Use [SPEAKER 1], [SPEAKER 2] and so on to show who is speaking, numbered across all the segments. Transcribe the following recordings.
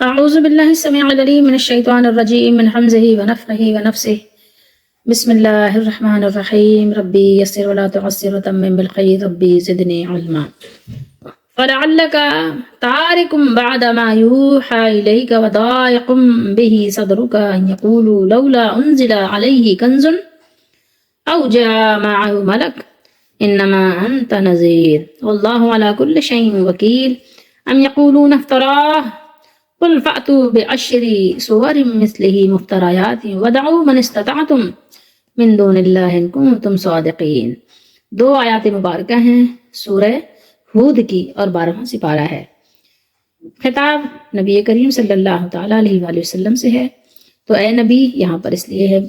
[SPEAKER 1] أعوذ بالله السميع العليم من الشيطان الرجيم من همزه ونفخه ونفسه. بسم الله الرحمن الرحيم. ربي يسر ولا تعسر وتمم بالخير ربي زدني علما. فلعلك تارك بعد ما يوحى إليك وضايق به صدرك أن يقولوا لولا أنزل عليه كنز أو جاء معه ملك إنما أنت نذير والله على كل شيء وكيل أم يقولون افتراه قل فأتوا بعشر سور مثله مفتريات ودعوا من استطعتم من دون اللہ ان کنتم صادقین. 2 آیات مبارکہ ہیں سورہ ہود کی اور 12واں سپارہ ہے. خطاب نبی کریم صلی اللہ تعالیٰ علیہ وآلہ وسلم سے ہے. تو اے نبی یہاں پر اس لیے ہے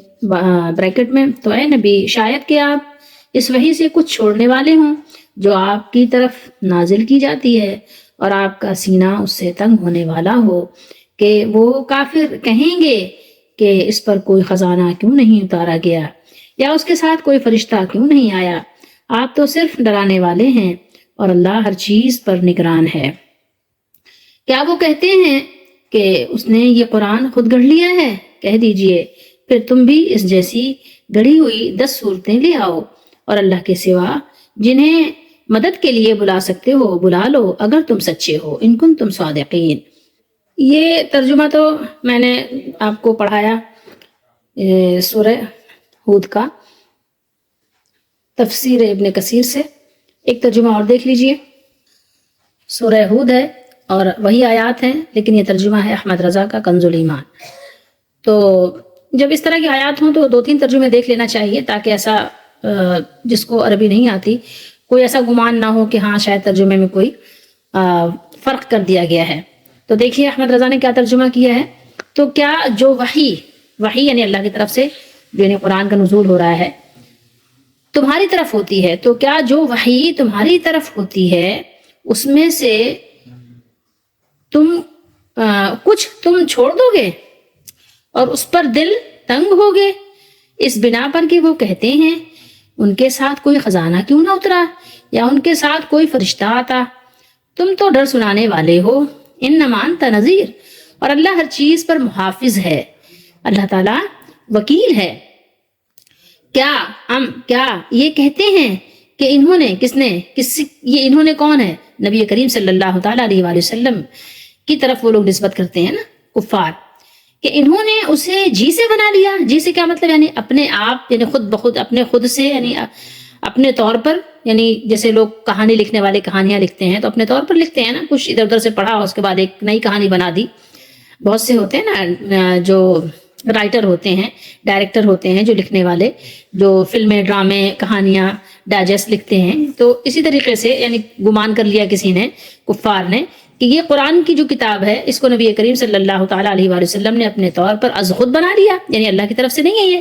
[SPEAKER 1] بریکٹ میں، تو اے نبی شاید کہ آپ اس وحی سے کچھ چھوڑنے والے ہوں جو آپ کی طرف نازل کی جاتی ہے اور آپ کا سینہ اس سے تنگ ہونے والا ہو کہ وہ کافر کہیں گے کہ اس پر کوئی خزانہ کیوں نہیں اتارا گیا یا اس کے ساتھ کوئی فرشتہ کیوں نہیں آیا. آپ تو صرف ڈرانے والے ہیں اور اللہ ہر چیز پر نگران ہے. کیا وہ کہتے ہیں کہ اس نے یہ قرآن خود گڑھ لیا ہے؟ کہہ دیجئے پھر تم بھی اس جیسی گڑھی ہوئی 10 صورتیں لے آؤ اور اللہ کے سوا جنہیں مدد کے لیے بلا سکتے ہو بلا لو اگر تم سچے ہو ان کنتم صادقین. یہ ترجمہ تو میں نے آپ کو پڑھایا سورہ ہود کا تفسیر ابن کثیر سے. ایک ترجمہ اور دیکھ لیجئے. سورہ ہود ہے اور وہی آیات ہیں لیکن یہ ترجمہ ہے احمد رضا کا کنز الایمان. تو جب اس طرح کی آیات ہوں تو 2-3 ترجمے دیکھ لینا چاہیے تاکہ ایسا جس کو عربی نہیں آتی کوئی ایسا گمان نہ ہو کہ ہاں شاید ترجمے میں کوئی فرق کر دیا گیا ہے. تو دیکھیے احمد رضا نے کیا ترجمہ کیا ہے. تو کیا جو وحی یعنی اللہ کی طرف سے جو یعنی قرآن کا نزول ہو رہا ہے تمہاری طرف ہوتی ہے، تو کیا جو وحی تمہاری طرف ہوتی ہے اس میں سے کچھ تم چھوڑ دو گے اور اس پر دل تنگ ہوگے اس بنا پر کہ وہ کہتے ہیں ان کے ساتھ کوئی خزانہ کیوں نہ اترا یا ان کے ساتھ کوئی فرشتہ آتا. تم تو ڈر سنانے والے ہو. انما انت نذیر اور اللہ ہر چیز پر محافظ ہے. اللہ تعالیٰ وکیل ہے. کیا یہ کہتے ہیں کہ انہوں نے یہ انہوں نے کون ہے؟ نبی کریم صلی اللہ تعالیٰ علیہ وآلہ وسلم کی طرف وہ لوگ نسبت کرتے ہیں نا کفار، کہ انہوں نے اسے جی سے بنا لیا. جی سے کیا مطلب؟ یعنی اپنے آپ یعنی خود بخود اپنے خود سے یعنی اپنے طور پر، یعنی جیسے لوگ کہانی لکھنے والے کہانیاں لکھتے ہیں تو اپنے طور پر لکھتے ہیں نا، کچھ ادھر ادھر سے پڑھا اس کے بعد ایک نئی کہانی بنا دی. بہت سے ہوتے ہیں نا جو رائٹر ہوتے ہیں، ڈائریکٹر ہوتے ہیں جو لکھنے والے، جو فلمیں ڈرامے کہانیاں ڈائجسٹ لکھتے ہیں. تو اسی طریقے سے یعنی گمان کر لیا کسی نے کفار نے کہ یہ قرآن کی جو کتاب ہے اس کو نبی کریم صلی اللہ تعالیٰ علیہ وآلہ وسلم نے اپنے طور پر از خود بنا لیا، یعنی اللہ کی طرف سے نہیں ہے یہ.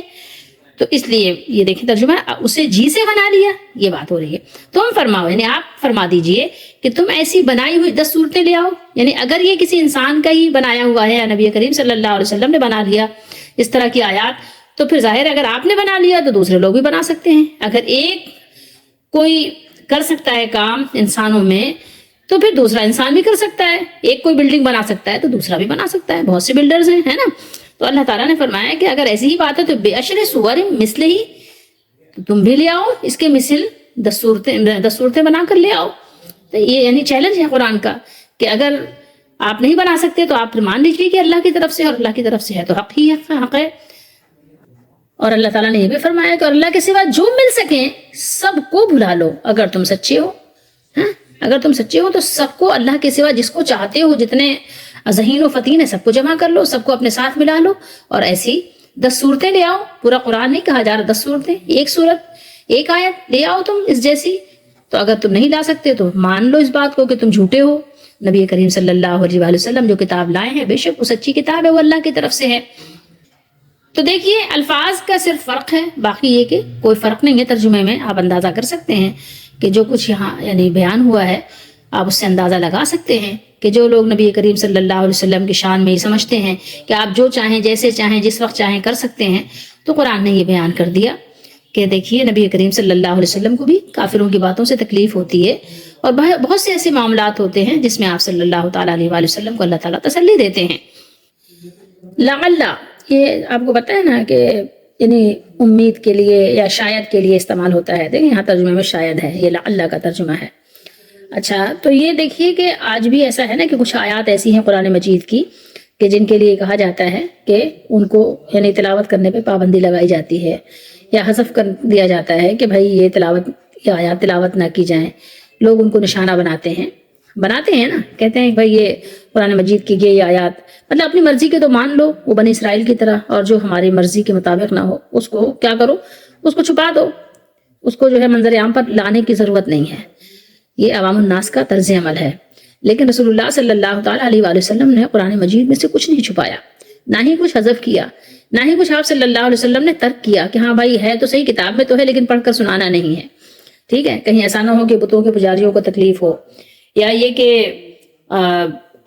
[SPEAKER 1] تو اس لیے یہ دیکھیں ترجمہ اسے جی سے بنا لیا، یہ بات ہو رہی ہے. تم فرماؤ یعنی آپ فرما دیجئے کہ تم ایسی بنائی ہوئی 10 صورتیں لے آؤ. یعنی اگر یہ کسی انسان کا ہی بنایا ہوا ہے یا نبی کریم صلی اللہ علیہ وسلم نے بنا لیا اس طرح کی آیات، تو پھر ظاہر ہے اگر آپ نے بنا لیا تو دوسرے لوگ بھی بنا سکتے ہیں. اگر ایک کوئی کر سکتا ہے کام انسانوں میں تو پھر دوسرا انسان بھی کر سکتا ہے. ایک کوئی بلڈنگ بنا سکتا ہے تو دوسرا بھی بنا سکتا ہے. بہت سے بلڈرز ہیں ہے نا. تو اللہ تعالیٰ نے فرمایا کہ اگر ایسی ہی بات ہے تو بے اشر سور مثل ہی، تو تم بھی لے آؤ اس کے مثل 10 صورتیں بنا کر لے آؤ. تو یہ یعنی چیلنج ہے قرآن کا کہ اگر آپ نہیں بنا سکتے تو آپ مان لیجیے کہ اللہ کی طرف سے، اور اللہ کی طرف سے ہے تو حق ہی حق ہے. اور اللہ تعالیٰ نے یہ بھی فرمایا کہ اللہ کے سوا جو مل سکیں سب کو بلا لو اگر تم سچے ہو. اگر تم سچے ہو تو سب کو اللہ کے سوا جس کو چاہتے ہو، جتنے ذہین و فتین ہے سب کو جمع کر لو، سب کو اپنے ساتھ ملا لو اور ایسی 10 صورتیں لے آؤ. پورا قرآن نہیں کہا جا رہا 10 صورتیں، ایک صورت ایک آیت لے آؤ تم اس جیسی. تو اگر تم نہیں لا سکتے تو مان لو اس بات کو کہ تم جھوٹے ہو. نبی کریم صلی اللہ علیہ وآلہ وسلم جو کتاب لائے ہیں بے شک وہ سچی کتاب ہے، وہ اللہ کی طرف سے ہے. تو دیکھیے الفاظ کا صرف فرق ہے، باقی یہ کہ کوئی فرق نہیں ہے ترجمے میں. آپ اندازہ کر سکتے ہیں کہ جو کچھ یہاں یعنی بیان ہوا ہے آپ اس سے اندازہ لگا سکتے ہیں کہ جو لوگ نبی کریم صلی اللہ علیہ وسلم کی شان میں یہ سمجھتے ہیں کہ آپ جو چاہیں جیسے چاہیں جس وقت چاہیں کر سکتے ہیں، تو قرآن نے یہ بیان کر دیا کہ دیکھیے نبی کریم صلی اللہ علیہ وسلم کو بھی کافروں کی باتوں سے تکلیف ہوتی ہے اور بہت سے ایسے معاملات ہوتے ہیں جس میں آپ صلی اللہ تعالیٰ علیہ وآلہ وسلم کو اللہ تعالیٰ تسلی دیتے ہیں۔ لعل، یہ آپ کو پتہ ہے نا کہ یعنی امید کے لیے یا شاید کے لیے استعمال ہوتا ہے، دیکھیں یہاں ترجمے میں شاید ہے، یہ لعل کا ترجمہ ہے۔ اچھا، تو یہ دیکھیے کہ آج بھی ایسا ہے نا کہ کچھ آیات ایسی ہیں قرآن مجید کی کہ جن کے لیے کہا جاتا ہے کہ ان کو یعنی تلاوت کرنے پہ پابندی لگائی جاتی ہے یا حذف کر دیا جاتا ہے کہ بھائی یہ آیات تلاوت نہ کی جائیں۔ لوگ ان کو نشانہ بناتے ہیں نا، کہتے ہیں بھائی یہ قرآن مجید کی یہ آیات، مطلب اپنی مرضی کے تو مان لو وہ بنی اسرائیل کی طرح، اور جو ہماری مرضی کے مطابق نہ ہو اس کو کیا کرو، اس کو چھپا دو، اس کو جو ہے منظر عام پر لانے کی ضرورت نہیں ہے۔ یہ عوام الناس کا طرز عمل ہے، لیکن رسول اللہ صلی اللہ تعالیٰ علیہ وآلہ وسلم نے قرآن مجید میں سے کچھ نہیں چھپایا، نہ ہی کچھ حذف کیا، نہ ہی کچھ آپ صلی اللہ علیہ وسلم نے ترک کیا کہ ہاں بھائی ہے تو صحیح، کتاب میں تو ہے لیکن پڑھ کر سنانا نہیں ہے، ٹھیک ہے؟ کہیں ایسا نہ ہو کہ بتوں کے پجاریوں کو تکلیف ہو، یا یہ کہ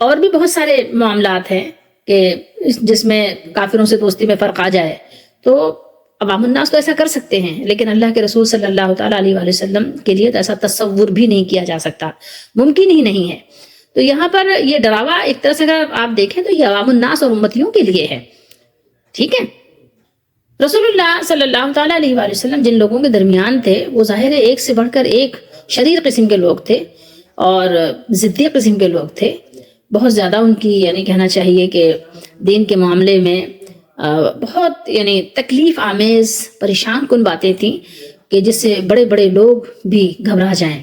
[SPEAKER 1] اور بھی بہت سارے معاملات ہیں کہ جس میں کافروں سے دوستی میں فرق آ جائے، تو عوام الناس تو ایسا کر سکتے ہیں، لیکن اللہ کے رسول صلی اللہ تعالیٰ علیہ وآلہ وسلم کے لیے تو ایسا تصور بھی نہیں کیا جا سکتا، ممکن ہی نہیں ہے۔ تو یہاں پر یہ ڈراوا ایک طرح سے اگر آپ دیکھیں تو یہ عوام الناس اور امتیوں کے لیے ہے، ٹھیک ہے؟ رسول اللہ صلی اللہ تعالیٰ علیہ وآلہ وسلم جن لوگوں کے درمیان تھے وہ ظاہر ہے ایک سے بڑھ کر ایک شریر قسم کے لوگ تھے اور ضدی قسم کے لوگ تھے، بہت زیادہ ان کی یعنی کہنا چاہیے کہ دین کے معاملے میں بہت یعنی تکلیف آمیز پریشان کن باتیں تھیں کہ جس سے بڑے بڑے لوگ بھی گھبرا جائیں۔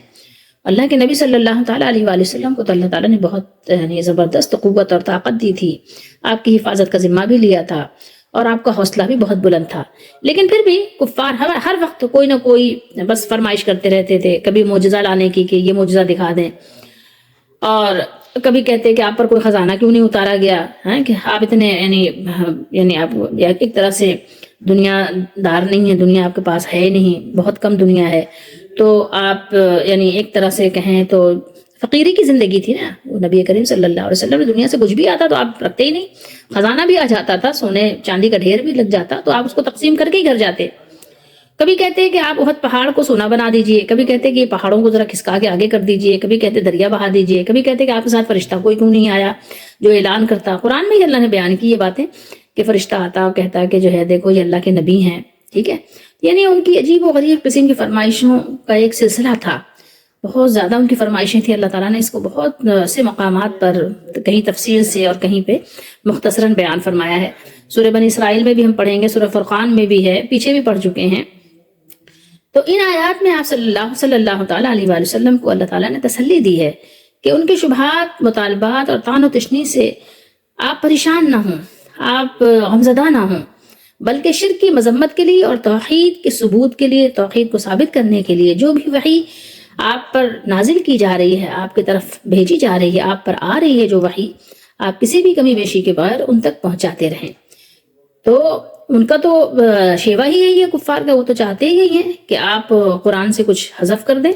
[SPEAKER 1] اللہ کے نبی صلی اللہ تعالیٰ علیہ وآلہ وسلم کو تو اللہ تعالیٰ نے بہت یعنی زبردست قوت اور طاقت دی تھی، آپ کی حفاظت کا ذمہ بھی لیا تھا اور آپ کا حوصلہ بھی بہت بلند تھا، لیکن پھر بھی کفار ہر وقت کوئی نہ کوئی بس فرمائش کرتے رہتے تھے، کبھی معجزہ لانے کی کہ یہ معجزہ دکھا دیں، اور کبھی کہتے کہ آپ پر کوئی خزانہ کیوں نہیں اتارا گیا ہے کہ آپ اتنے یعنی آپ ایک طرح سے دنیا دار نہیں ہے، دنیا آپ کے پاس ہے نہیں، بہت کم دنیا ہے، تو آپ یعنی ایک طرح سے کہیں تو فقیری کی زندگی تھی نا، وہ نبی کریم صلی اللہ علیہ وسلم دنیا سے کچھ بھی آتا تو آپ رکھتے ہی نہیں، خزانہ بھی آ جاتا تھا، سونے چاندی کا ڈھیر بھی لگ جاتا تو آپ اس کو تقسیم کر کے ہی گھر جاتے۔ کبھی کہتے کہ آپ احد پہاڑ کو سونا بنا دیجئے، کبھی کہتے کہ یہ پہاڑوں کو ذرا کھسکا کے آگے کر دیجئے، کبھی کہتے دریا بہا دیجئے، کبھی کہتے کہ آپ کے ساتھ فرشتہ کوئی کیوں نہیں آیا جو اعلان کرتا۔ قرآن میں ہی اللہ نے بیان کی یہ باتیں کہ فرشتہ آتا اور کہتا کہ جو ہے دیکھو یہ اللہ کے نبی ہیں، ٹھیک ہے؟ یعنی ان کی عجیب و غریب قسم کی فرمائشوں کا ایک سلسلہ تھا، بہت زیادہ ان کی فرمائشیں تھیں۔ اللہ تعالیٰ نے اس کو بہت سے مقامات پر کہیں تفصیل سے اور کہیں پہ مختصراً بیان فرمایا ہے۔ سورہ بنی اسرائیل میں بھی ہم پڑھیں گے، سورہ فرقان میں بھی ہے، پیچھے بھی پڑھ چکے ہیں۔ تو ان آیات میں آپ صلی اللہ تعالیٰ علیہ وآلہ وسلم کو اللہ تعالیٰ نے تسلی دی ہے کہ ان کے شبہات، مطالبات اور طعن و تشنیع سے آپ پریشان نہ ہوں، آپ غمزدہ نہ ہوں، بلکہ شرک کی مذمت کے لیے اور توحید کے ثبوت کے لیے، توحید کو ثابت کرنے کے لیے جو بھی وحی آپ پر نازل کی جا رہی ہے، آپ کی طرف بھیجی جا رہی ہے، آپ پر آ رہی ہے جو وحی، آپ کسی بھی کمی بیشی کے بغیر ان تک پہنچاتے رہیں۔ تو ان کا تو شیوا ہی یہی ہے کفار کا، وہ تو چاہتے ہی ہیں کہ آپ قرآن سے کچھ حذف کر دیں،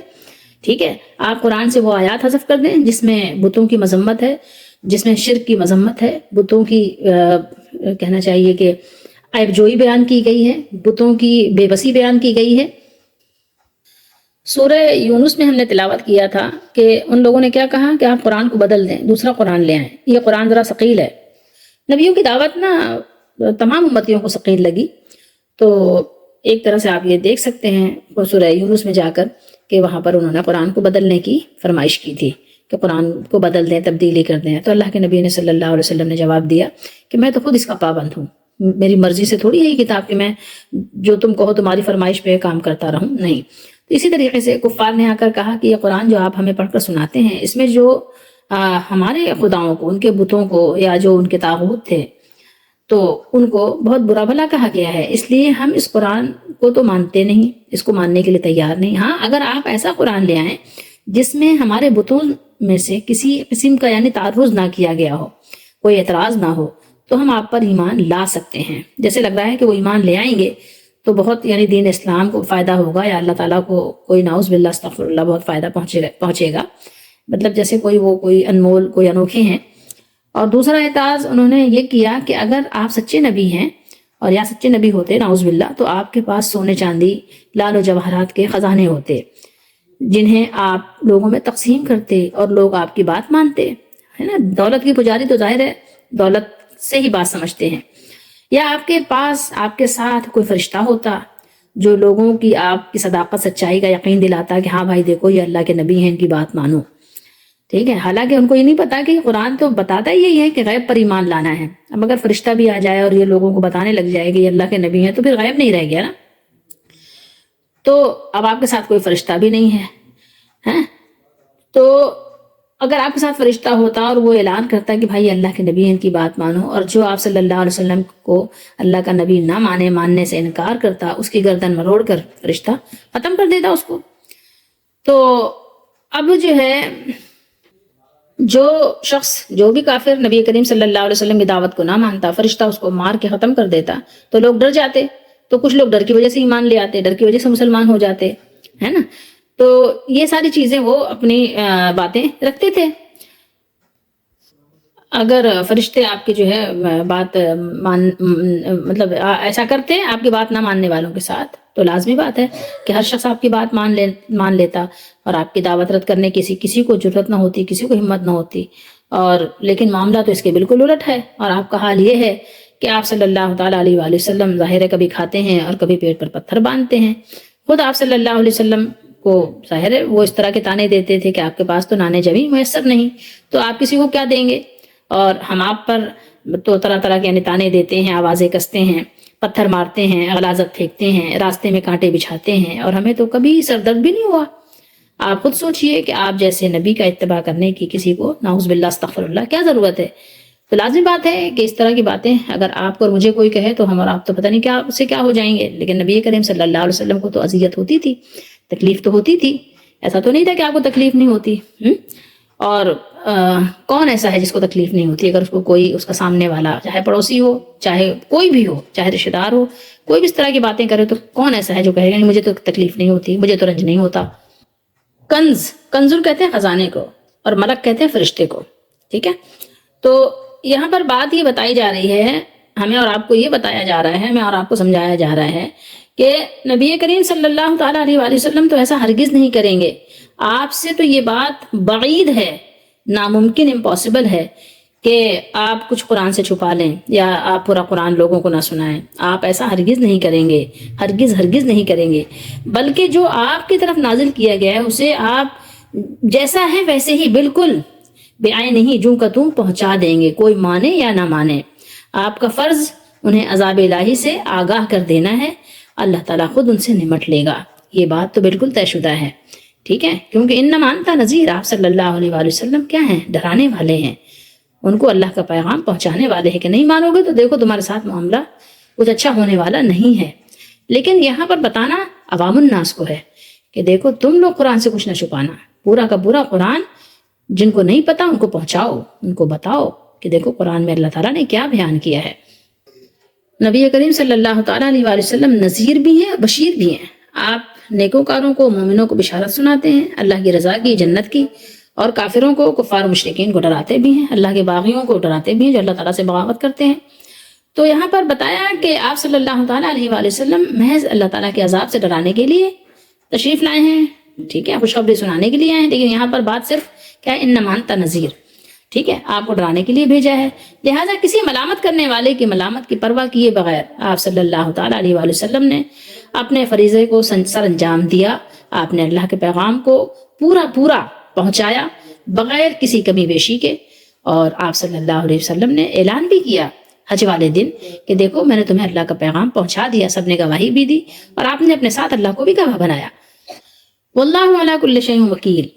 [SPEAKER 1] ٹھیک ہے؟ آپ قرآن سے وہ آیات حذف کر دیں جس میں بتوں کی مذمت ہے، جس میں شرک کی مذمت ہے، بتوں کی کہنا چاہیے کہ عیب جوئی بیان کی گئی ہے، بتوں کی بے بسی بیان کی گئی ہے۔ سورہ یونس میں ہم نے تلاوت کیا تھا کہ ان لوگوں نے کیا کہا کہ آپ قرآن کو بدل دیں، دوسرا قرآن لے آئیں، یہ قرآن ذرا ثقیل ہے۔ نبیوں کی دعوت نا تمام امتیوں کو ثقیل لگی، تو ایک طرح سے آپ یہ دیکھ سکتے ہیں سورہ یونس میں جا کر کہ وہاں پر انہوں نے قرآن کو بدلنے کی فرمائش کی تھی کہ قرآن کو بدل دیں، تبدیلی کر دیں، تو اللہ کے نبی نے صلی اللہ علیہ وسلم نے جواب دیا کہ میں تو خود اس کا پابند ہوں، میری مرضی سے تھوڑی ہے یہ کتاب کہ میں جو تم کہو تمہاری فرمائش پہ کام کرتا رہوں، نہیں۔ تو اسی طریقے سے کفار نے آ کر کہا کہ یہ قرآن جو آپ ہمیں پڑھ کر سناتے ہیں اس میں جو ہمارے خداؤں کو، ان کے بتوں کو یا جو ان کے طاغوت تھے تو ان کو بہت برا بھلا کہا گیا ہے، اس لیے ہم اس قرآن کو تو مانتے نہیں، اس کو ماننے کے لیے تیار نہیں۔ ہاں اگر آپ ایسا قرآن لے آئیں جس میں ہمارے بتوں میں سے کسی قسم کا یعنی تعرض نہ کیا گیا ہو، کوئی اعتراض نہ ہو، تو ہم آپ پر ایمان لا سکتے ہیں۔ جیسے لگ رہا ہے کہ وہ ایمان لے آئیں گے تو بہت یعنی دین اسلام کو فائدہ ہوگا، یا اللہ تعالیٰ کو کوئی نعوذ باللہ استغفر اللہ بہت فائدہ پہنچے گا، مطلب جیسے کوئی انمول، کوئی انوکھے ہیں۔ اور دوسرا اعتراض انہوں نے یہ کیا کہ اگر آپ سچے نبی ہیں اور یا سچے نبی ہوتے نعوذ باللہ تو آپ کے پاس سونے چاندی، لال و جواہرات کے خزانے ہوتے، جنہیں آپ لوگوں میں تقسیم کرتے اور لوگ آپ کی بات مانتے، ہے نا. دولت کی پجاری تو ظاہر ہے دولت سے ہی بات سمجھتے ہیں. یا آپ کے پاس آپ کے ساتھ کوئی فرشتہ ہوتا جو لوگوں کی آپ کی صداقت سچائی کا یقین دلاتا کہ ہاں بھائی دیکھو یہ اللہ کے نبی ہیں، ان کی بات مانو. ٹھیک ہے، حالانکہ ان کو یہ نہیں پتا کہ قرآن تو بتاتا یہی ہے کہ غیب پر ایمان لانا ہے. اب اگر فرشتہ بھی آ جائے اور یہ لوگوں کو بتانے لگ جائے کہ یہ اللہ کے نبی ہیں تو پھر غیب نہیں رہ گیا نا. تو اب آپ کے ساتھ کوئی فرشتہ بھی نہیں ہے. تو اگر آپ کے ساتھ فرشتہ ہوتا اور وہ اعلان کرتا کہ بھائی اللہ کے نبی ہیں، ان کی بات مانو، اور جو آپ صلی اللہ علیہ وسلم کو اللہ کا نبی نہ ماننے سے انکار کرتا، اس کی گردن مروڑ کر فرشتہ ختم کر دیتا اس کو. تو اب جو ہے جو شخص جو بھی کافر نبی کریم صلی اللہ علیہ وسلم کی دعوت کو نہ مانتا، فرشتہ اس کو مار کے ختم کر دیتا، تو لوگ ڈر جاتے. تو کچھ لوگ ڈر کی وجہ سے ایمان لے آتے، ڈر کی وجہ سے مسلمان ہو جاتے، ہے نا. تو یہ ساری چیزیں وہ اپنی باتیں رکھتے تھے. اگر فرشتے آپ کی جو ہے بات مطلب ایسا کرتے آپ کی بات نہ ماننے والوں کے ساتھ، تو لازمی بات ہے کہ ہر شخص آپ کی بات مان لیتا اور آپ کی دعوت رد کرنے کسی کو جرت نہ ہوتی، کسی کو ہمت نہ ہوتی. اور لیکن معاملہ تو اس کے بالکل الٹ ہے، اور آپ کا حال یہ ہے کہ آپ صلی اللہ تعالیٰ علیہ وآلہ وسلم ظاہر ہے کبھی کھاتے ہیں اور کبھی پیٹ پر پتھر باندھتے ہیں. خود آپ صلی اللہ علیہ وسلم کو ظاہر ہے وہ اس طرح کے تانے دیتے تھے کہ آپ کے پاس تو نانے جبھی میسر نہیں، تو آپ کسی کو کیا دیں گے. اور ہم آپ پر تو طرح طرح کے تانے دیتے ہیں، آوازیں کستے ہیں، پتھر مارتے ہیں، غلاظت پھینکتے ہیں، راستے میں کانٹے بچھاتے ہیں، اور ہمیں تو کبھی سر درد بھی نہیں ہوا. آپ خود سوچئے کہ آپ جیسے نبی کا اتباع کرنے کی کسی کو نعوذ باللہ استغفر اللہ کیا ضرورت ہے. تو لازمی بات ہے کہ اس طرح کی باتیں اگر آپ کو اور مجھے کوئی کہے تو ہم اور آپ تو پتہ نہیں کیا اس سے کیا ہو جائیں گے. لیکن نبی کریم صلی اللہ علیہ وسلم کو تو اذیت ہوتی تھی، تکلیف تو ہوتی تھی. ایسا تو نہیں تھا کہ آپ کو تکلیف نہیں ہوتی. اور کون ایسا ہے جس کو تکلیف نہیں ہوتی؟ اگر اس کو کوئی اس کا سامنے والا چاہے پڑوسی ہو، چاہے کوئی بھی ہو، چاہے رشتہ دار ہو، کوئی بھی اس طرح کی باتیں کرے تو کون ایسا ہے جو کہے گا مجھے تو تکلیف نہیں ہوتی، مجھے تو رنج نہیں ہوتا. کنزل کہتے ہیں خزانے کو، اور ملک کہتے ہیں فرشتے کو. ٹھیک ہے، تو یہاں پر بات یہ بتائی جا رہی ہے ہمیں، اور آپ کو یہ بتایا جا رہا ہے، ہمیں اور آپ کو سمجھایا جا رہا ہے کہ نبی کریم صلی اللہ تعالیٰ علیہ وآلہ وسلم تو ایسا ہرگز نہیں کریں گے. آپ سے تو یہ بات بعید ہے، ناممکن، امپاسبل ہے کہ آپ کچھ قرآن سے چھپا لیں یا آپ پورا قرآن لوگوں کو نہ سنائیں. آپ ایسا ہرگز نہیں کریں گے، ہرگز نہیں کریں گے. بلکہ جو آپ کی طرف نازل کیا گیا ہے اسے آپ جیسا ہے ویسے ہی بالکل بے آئے نہیں جوں کا توں پہنچا دیں گے، کوئی مانے یا نہ مانے. آپ کا فرض انہیں عذاب الہی سے آگاہ کر دینا ہے، اللہ تعالیٰ خود ان سے نمٹ لے گا. یہ بات تو بالکل طے شدہ ہے. ٹھیک ہے، کیونکہ انما انت نذیر، آپ صلی اللہ علیہ وآلہ وسلم کیا ہیں؟ ڈرانے والے ہیں. ان کو اللہ کا پیغام پہنچانے والے ہیں کہ نہیں مانو گے تو دیکھو تمہارے ساتھ معاملہ کچھ اچھا ہونے والا نہیں ہے. لیکن یہاں پر بتانا عوام الناس کو ہے کہ دیکھو تم لوگ قرآن سے کچھ نہ چھپانا، پورا کا پورا قرآن جن کو نہیں پتا ان کو پہنچاؤ، ان کو بتاؤ کہ دیکھو قرآن میں اللہ تعالیٰ نے کیا بیان کیا ہے. نبی کریم صلی اللہ تعالیٰ علیہ وآلہ وسلم نذیر بھی ہیں، بشیر بھی ہیں. آپ نیکوکاروں کو، مومنوں کو بشارت سناتے ہیں اللہ کی رضا کی، جنت کی، اور کافروں کو، کفار مشرکین کو ڈراتے بھی ہیں، اللہ کے باغیوں کو ڈراتے بھی ہیں جو اللہ تعالیٰ سے بغاوت کرتے ہیں. تو یہاں پر بتایا کہ آپ صلی اللہ تعالیٰ علیہ وآلہ وسلم محض اللہ تعالیٰ کے عذاب سے ڈرانے کے لیے تشریف لائے ہیں. ٹھیک ہے، خوشخبری سنانے کے لیے آئے ہیں. لیکن یہاں پر بات صرف کیا ہے؟ انما انت نذیر. ٹھیک ہے، آپ کو ڈرانے کے لیے بھیجا ہے. لہٰذا کسی ملامت کرنے والے کی ملامت کی پرواہ کیے بغیر آپ صلی اللہ تعالیٰ علیہ وآلہ وسلم نے اپنے فریضے کو سر انجام دیا. آپ نے اللہ کے پیغام کو پورا پہنچایا بغیر کسی کمی بیشی کے. اور آپ صلی اللہ علیہ وسلم نے اعلان بھی کیا حج والے دن کہ دیکھو میں نے تمہیں اللہ کا پیغام پہنچا دیا. سب نے گواہی بھی دی اور آپ نے اپنے ساتھ اللہ کو بھی گواہ بنایا. واللہ علی کل شیء وکیل،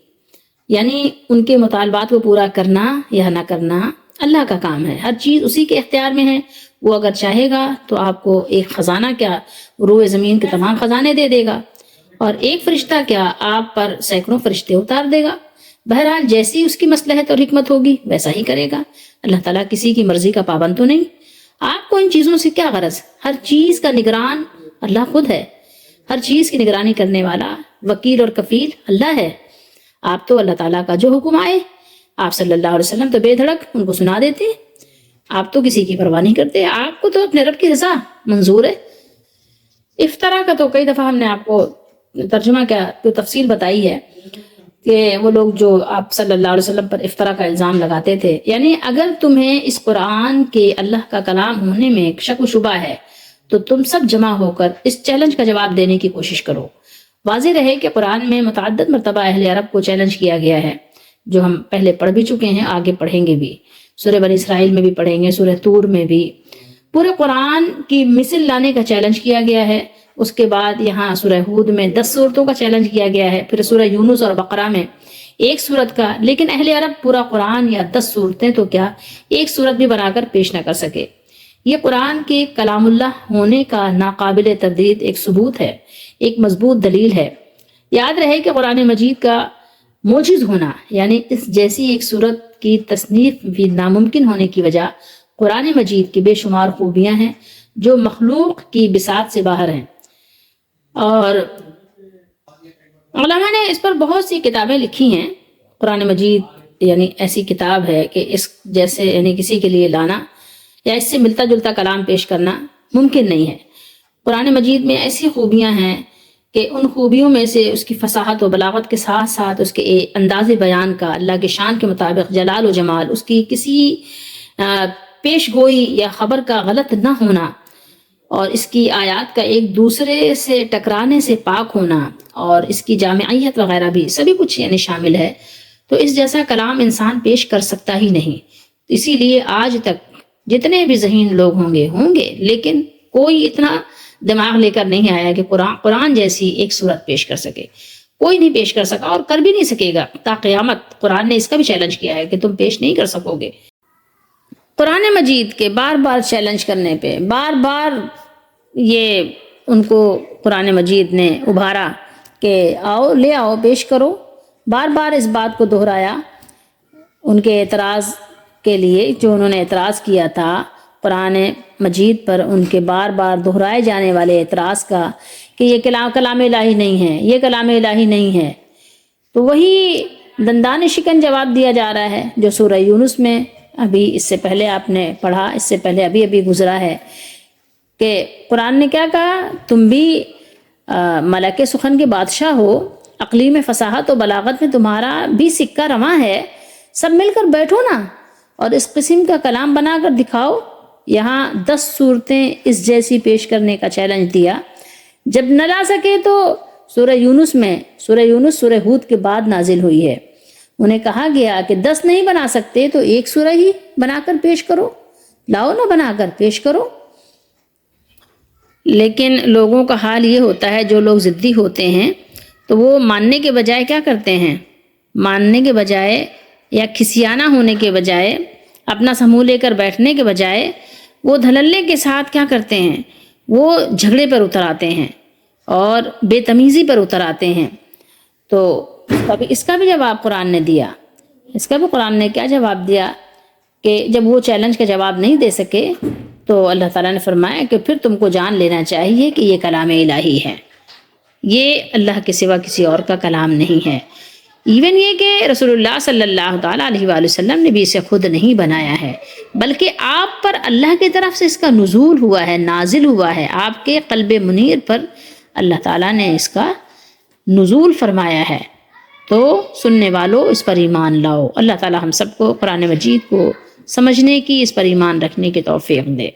[SPEAKER 1] یعنی ان کے مطالبات کو پورا کرنا یا نہ کرنا اللہ کا کام ہے. ہر چیز اسی کے اختیار میں ہے. وہ اگر چاہے گا تو آپ کو ایک خزانہ کیا روئے زمین کے تمام خزانے دے دے گا، اور ایک فرشتہ کیا آپ پر سینکڑوں فرشتے اتار دے گا. بہرحال جیسی اس کی مصلحت اور حکمت ہوگی ویسا ہی کرے گا. اللہ تعالیٰ کسی کی مرضی کا پابند تو نہیں. آپ کو ان چیزوں سے کیا غرض؟ ہر چیز کا نگران اللہ خود ہے. ہر چیز کی نگرانی کرنے والا وکیل اور کفیل اللہ ہے. آپ تو اللہ تعالیٰ کا جو حکم آئے، آپ صلی اللہ علیہ وسلم تو بے دھڑک ان کو سنا دیتے. آپ تو کسی کی پرواہ نہیں کرتے. آپ کو تو اپنے رب کی رضا منظور ہے. افطرا کا تو کئی دفعہ ہم نے آپ کو ترجمہ کیا تو تفصیل بتائی ہے کہ وہ لوگ جو آپ صلی اللہ علیہ وسلم پر افطرا کا الزام لگاتے تھے، یعنی اگر تمہیں اس قرآن کے اللہ کا کلام ہونے میں شک و شبہ ہے تو تم سب جمع ہو کر اس چیلنج کا جواب دینے کی کوشش کرو۔ واضح رہے کہ قرآن میں متعدد مرتبہ اہل عرب کو چیلنج کیا گیا ہے، جو ہم پہلے پڑھ بھی چکے ہیں، آگے پڑھیں گے بھی، سورہ بنی اسرائیل میں بھی پڑھیں گے، سورہ طور میں بھی۔ پورے قرآن کی مثل لانے کا چیلنج کیا گیا ہے۔ اس کے بعد یہاں سورہ ہود میں 10 صورتوں کا چیلنج کیا گیا ہے، پھر سورہ یونس اور بقرہ میں 1 صورت کا، لیکن اہل عرب پورا قرآن یا 10 صورتیں تو کیا 1 صورت بھی بنا کر پیش نہ کر سکے۔ یہ قرآن کے کلام اللہ ہونے کا ناقابل تردید ایک ثبوت ہے، ایک مضبوط دلیل ہے۔ یاد رہے کہ قرآن مجید کا موجز ہونا، یعنی اس جیسی ایک صورت کی تصنیف بھی ناممکن ہونے کی وجہ قرآن مجید کی بے شمار خوبیاں ہیں جو مخلوق کی بساط سے باہر ہیں، اور علماء نے اس پر بہت سی کتابیں لکھی ہیں۔ قرآن مجید یعنی ایسی کتاب ہے کہ اس جیسے یعنی کسی کے لیے لانا یا اس سے ملتا جلتا کلام پیش کرنا ممکن نہیں ہے۔ قرآن مجید میں ایسی خوبیاں ہیں کہ ان خوبیوں میں سے اس کی فصاحت و بلاغت کے ساتھ ساتھ اس کے انداز بیان کا اللہ کے شان کے مطابق جلال و جمال، اس کی کسی پیش گوئی یا خبر کا غلط نہ ہونا، اور اس کی آیات کا ایک دوسرے سے ٹکرانے سے پاک ہونا، اور اس کی جامعیت وغیرہ بھی سبھی کچھ یعنی شامل ہے۔ تو اس جیسا کلام انسان پیش کر سکتا ہی نہیں۔ اسی لیے آج تک جتنے بھی ذہین لوگ ہوں گے لیکن کوئی اتنا دماغ لے کر نہیں آیا کہ قرآن جیسی ایک صورت پیش کر سکے۔ کوئی نہیں پیش کر سکا اور کر بھی نہیں سکے گا تا قیامت۔ قرآن نے اس کا بھی چیلنج کیا ہے کہ تم پیش نہیں کر سکو گے۔ قرآن مجید کے بار بار چیلنج کرنے پہ بار بار یہ ان کو قرآن مجید نے ابھارا کہ آؤ لے آؤ پیش کرو، بار بار اس بات کو دہرایا ان کے اعتراض کے لیے جو انہوں نے اعتراض کیا تھا قرآن مجید پر، ان کے بار بار دہرائے جانے والے اعتراض کا کہ یہ کلام الہی نہیں ہے، یہ کلام الہی نہیں ہے۔ تو وہی دندان شکن جواب دیا جا رہا ہے جو سورہ یونس میں ابھی اس سے پہلے آپ نے پڑھا، اس سے پہلے ابھی گزرا ہے کہ قرآن نے کیا کہا، تم بھی ملک سخن کے بادشاہ ہو، اقلیم فصاحت و بلاغت میں تمہارا بھی سکہ رواں ہے، سب مل کر بیٹھو نا اور اس قسم کا کلام بنا کر دکھاؤ۔ یہاں 10 صورتیں اس جیسی پیش کرنے کا چیلنج دیا۔ جب نہ لا سکے تو سورہ یونس سورہ ہود کے بعد نازل ہوئی ہے۔ انہیں کہا گیا کہ 10 نہیں بنا سکتے تو 1 سورہ ہی بنا کر پیش کرو، لاؤ نہ بنا کر پیش کرو۔ لیکن لوگوں کا حال یہ ہوتا ہے، جو لوگ ضدی ہوتے ہیں تو وہ ماننے کے بجائے کیا کرتے ہیں، ماننے کے بجائے یا کھسیانہ ہونے کے بجائے، اپنا سموہ لے کر بیٹھنے کے بجائے وہ دھللے کے ساتھ کیا کرتے ہیں، وہ جھگڑے پر اتر آتے ہیں اور بے تمیزی پر اتر آتے ہیں۔ تو اس کا بھی جواب قرآن نے دیا۔ اس کا بھی قرآن نے کیا جواب دیا کہ جب وہ چیلنج کا جواب نہیں دے سکے تو اللہ تعالیٰ نے فرمایا کہ پھر تم کو جان لینا چاہیے کہ یہ کلام الہی ہے، یہ اللہ کے سوا کسی اور کا کلام نہیں ہے۔ ایون یہ کہ رسول اللہ صلی اللہ تعالیٰ علیہ وآلہ وسلم نے بھی اسے خود نہیں بنایا ہے، بلکہ آپ پر اللہ کی طرف سے اس کا نزول ہوا ہے، نازل ہوا ہے۔ آپ کے قلب منیر پر اللہ تعالیٰ نے اس کا نزول فرمایا ہے۔ تو سننے والوں اس پر ایمان لاؤ۔ اللہ تعالیٰ ہم سب کو قرآن مجید کو سمجھنے کی، اس پر ایمان رکھنے کی توفیق دے۔